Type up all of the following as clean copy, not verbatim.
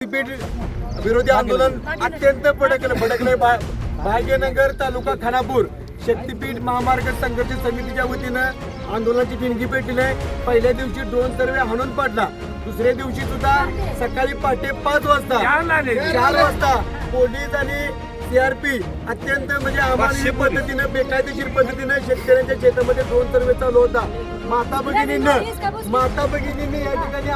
शक्तीपीठ विरोधी आंदोलन अत्यंत भडकले भाग्यनगर तालुका खानापूर शक्तीपीठ महामार्ग संघर्ष समितीच्या वतीनं आंदोलनाची ठिणगी पेटली आहे। पहिल्या दिवशी ड्रोन सर्वे हाणून पाडला, दुसऱ्या दिवशी सुद्धा सकाळी पहाटे 5 वाजता 4 वाजता पोलीस आणि सीआरपी अत्यंत म्हणजे अमानवीय पद्धतीनं बेकायदेशीर पद्धतीनं शेतकऱ्यांच्या शेतामध्ये ड्रोन सर्वे चालू होता। माता भगिनींनी या ठिकाणी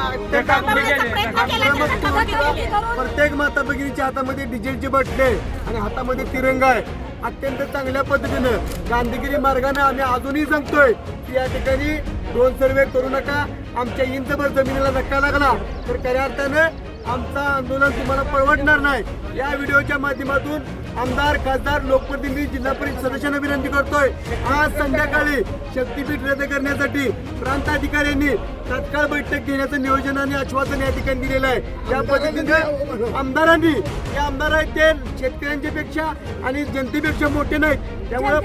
प्रत्येक माता भगिनीच्या हातामध्ये डिझेलची बाटली आहे आणि हातामध्ये तिरंगा आहे। अत्यंत चांगल्या पद्धतीनं गांधीगिरी मार्गाने आम्ही अजूनही सांगतोय की या ठिकाणी ड्रोन सर्वे करू नका। आमच्या इंचभर जमिनीला धक्का लागला तर खऱ्या अर्थानं आमचं आंदोलन तुम्हाला परवडणार नाही। या व्हिडिओच्या माध्यमातून आमदार, खासदार, लोकप्रतिनिधी, जिल्हा परिषद सदस्यांना विनंती करतोय, आज संध्याकाळी शक्तीपीठ रद्द करण्यासाठी प्रांत अधिकाऱ्यांनी तात्काळ बैठक घेण्याचं नियोजन आणि आश्वासन या ठिकाणी दिलेलं आहे। या पद्धतीने आमदारांनी जे आमदार आहेत ते शेतकऱ्यांच्या पेक्षा आणि जनतेपेक्षा मोठे नाहीत, त्यामुळे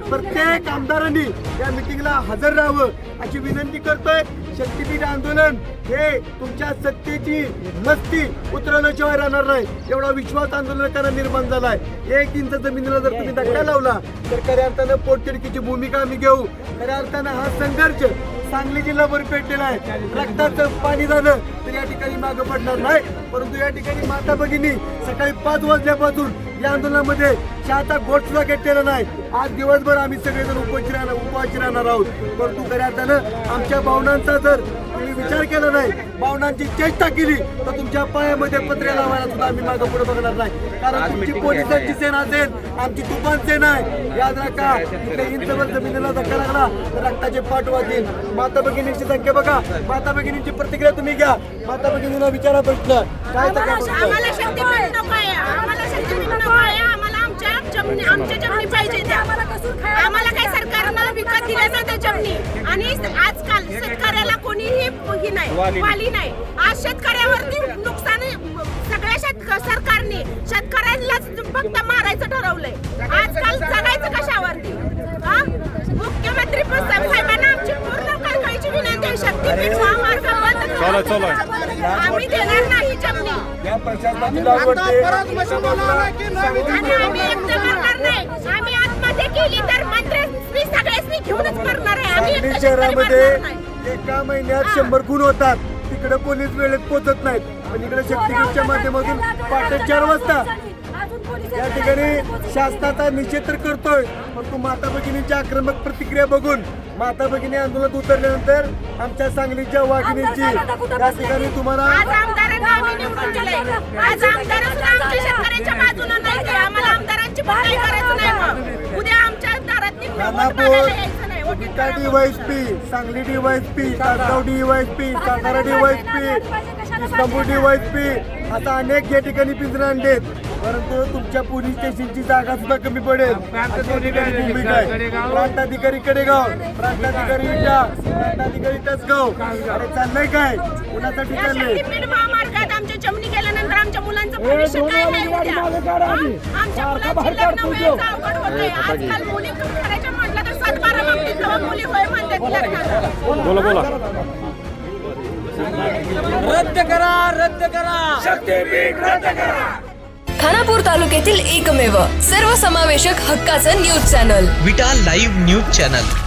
प्रत्येक आमदारांनी या मिटिंगला हजर राहावं अशी विनंती करतोय। शक्तीपीठ आंदोलन हे तुमच्या सत्तेची मस्ती उतरवल्याशिवाय राहणार नाही, एवढा विश्वास आंदोलकांना निर्माण झालाय। 1 इंच जमिनीला जर तुम्ही धक्का लावला तर खऱ्या अर्थानं पोटतिडकीची भूमिका आम्ही घेऊ। खऱ्या अर्थानं हा संघर्ष सांगली जिल्हाभर पेटलेला आहे। रक्ताचं पाणी झालं तर या ठिकाणी मागं पडणार नाही, परंतु या ठिकाणी माता भगिनी सकाळी 5 वाजल्यापासून या आंदोलनामध्ये चहाचा घोट सुद्धा घेतलेला नाही। आज दिवसभर आम्ही सगळेजण उपवासी राहणार आहोत, परंतु खऱ्या अर्थानं आमच्या भावनांचा जर तुम्ही विचार केला नाही, भावनांची चेष्टा केली तर तुमच्या पायामध्ये पत्रे लावायला सुद्धा आम्ही मागं पुढे बघणार नाही। कारण तुमची पोलिसांची सेना असेल, आमची तुफान सेना आहे। याद राखा, इथे इंचभर जमिनीला धक्का लागला तर रक्ताचे पाठ वाजतील। माता भगिनींची संख्या बघा, माता भगिनींची प्रतिक्रिया तुम्ही घ्या। माता भगिनींना विचारा प्रश्न काय आमच्या जमिनी पाहिजे त्या आम्हाला काही सरकारनं विकत दिल्या जाते जमिनी। आणि आजकाल शेतकऱ्याला कोणीही वाली नाही। आज शेतकऱ्यावरती नुकसान सगळ्या सरकारने शेतकऱ्यालाच फक्त मारायचं ठरवलंय। आजकाल जगायचं कशावरती? मुख्यमंत्री साहेबांना आमची पूर्ण कळकळीची विनंती आहे, शक्तीपीठ महामार्ग बंद आम्ही देणार नाही जमिनी आणि आम्ही एकटं करणार नाही। आम्ही आत्महत्या केली तर मंत्री सगळ्यांनी घेऊनच मरणार आहे। आम्ही शहरामध्ये एका महिन्यात 100 खून होतात, तिकडे पोलीस वेळेत पोहोचत नाहीत, पण इकडे शक्तीपीठच्या माध्यमातून पहाटे 4 वाजता या ठिकाणी शासनाचा निषेध तर करतोय, परंतु माता भगिनींच्या आक्रमक प्रतिक्रिया बघून माता भगिनी आंदोलनात उतरल्यानंतर आमच्या सांगलीच्या वाघिणींची या ठिकाणी तुम्हाला DYSP, Sangli DYSP, Tasgaon DYSP, Satara DYSP, Islampur DYSP आता अनेक या ठिकाणी पिंजरे आणलेत, परंतु तुमच्या पोलीस स्टेशनची जागा सुद्धा कमी पडेल। भूमिका आहे प्रांताधिकारी कडेगाव, प्रांताधिकारी इंडा, प्रांताधिकारी तासगाव, अरे चाललंय काय? कुणासाठी चाललंय? शक्तीपीठ महामार्गात आमच्या जमिनी गेल्यानंतर आमच्या मुलांचं भविष्य काय आहे? आमच्या मुलांची लग्न व्हायचं अवघड होतंय। आजकाल मुली करायच्या म्हटलं तर 7-12 बाबतीत तेव्हा मुली होय म्हणतात लग्नाला। बोला रद्द करा शक्तीपीठ रद्द करा। खानापूर तालुक्यातील एकमेव सर्वसमावेशक हक्काचं न्यूज चॅनल विटा लाईव्ह न्यूज चॅनल।